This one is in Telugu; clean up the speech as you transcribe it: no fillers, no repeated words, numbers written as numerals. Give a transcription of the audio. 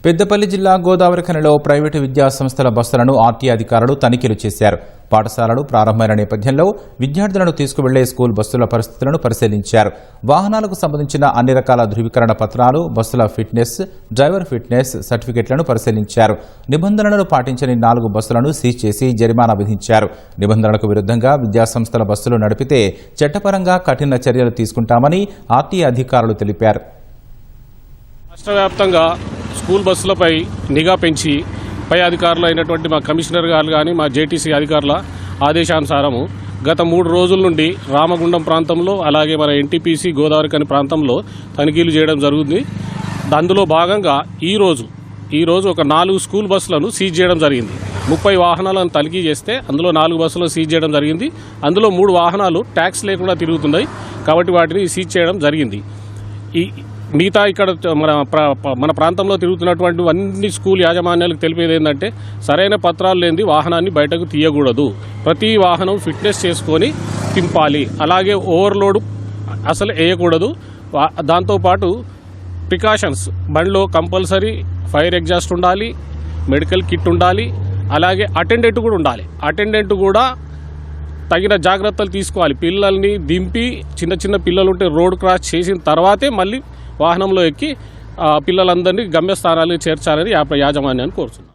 పెద్దపల్లి జిల్లా గోదావరిఖనిలో ప్రైవేటు విద్యా సంస్థల బస్సులను ఆర్టీ అధికారులు తనిఖీలు చేశారు. పాఠశాలలు ప్రారంభమైన నేపథ్యంలో విద్యార్థులను తీసుకువెళ్లే స్కూల్ బస్సుల పరిస్థితులను పరిశీలించారు. వాహనాలకు సంబంధించిన అన్ని రకాల ధృవీకరణ పత్రాలు, బస్సుల ఫిట్నెస్, డ్రైవర్ ఫిట్నెస్ సర్టిఫికెట్లను పరిశీలించారు. నిబంధనలను పాటించని 4 బస్సులను సీజ్ చేసి జరిమానా విధించారు. నిబంధనలకు విరుద్ధంగా విద్యాసంస్థల బస్సులు నడిపితే చట్టపరంగా కఠిన చర్యలు తీసుకుంటామని ఆర్టీ అధికారులు తెలిపారు. రాష్ట్ర వ్యాప్తంగా స్కూల్ బస్సులపై నిఘా పెంచి పై అధికారులు అయినటువంటి మా కమిషనర్ గారు కానీ మా జేటీసీ అధికారుల ఆదేశానుసారము గత 3 రోజుల నుండి రామగుండం ప్రాంతంలో అలాగే మన ఎన్టీపీసీ గోదావరిఖని ప్రాంతంలో తనిఖీలు చేయడం జరుగుతుంది. అందులో భాగంగా ఈరోజు ఒక 4 స్కూల్ బస్సులను సీజ్ చేయడం జరిగింది. 30 వాహనాలను తనిఖీ చేస్తే అందులో 4 బస్సులను సీజ్ చేయడం జరిగింది. అందులో 3 వాహనాలు ట్యాక్స్ లేకుండా తిరుగుతున్నాయి కాబట్టి వాటిని సీజ్ చేయడం జరిగింది. మిగతా ఇక్కడ మన ప్రాంతంలో తిరుగుతున్నటువంటి అన్ని స్కూల్ యాజమాన్యాలకు తెలిపేది ఏంటంటే సరైన పత్రాలు లేని వాహనాన్ని బయటకు తీయకూడదు. ప్రతి వాహనం ఫిట్నెస్ చేసుకొని తింపాలి. అలాగే ఓవర్లోడ్ అసలు వేయకూడదు. దాంతోపాటు ప్రికాషన్స్ బండిలో కంపల్సరీ ఫైర్ ఎగ్జాస్ట్ ఉండాలి, మెడికల్ కిట్ ఉండాలి, అలాగే అటెండెంట్ కూడా ఉండాలి. అటెండెంట్ కూడా తగిన జాగ్రత్తలు తీసుకోవాలి. పిల్లల్ని దింపి చిన్న పిల్లలు ఉంటే రోడ్ క్రాస్ చేసిన తర్వాతే మళ్ళీ వాహనంలో ఎక్కి పిల్లలందరినీ గమ్యస్థానాలకు చేర్చాలని యాజమాన్యాన్ని కోరుతున్నాం.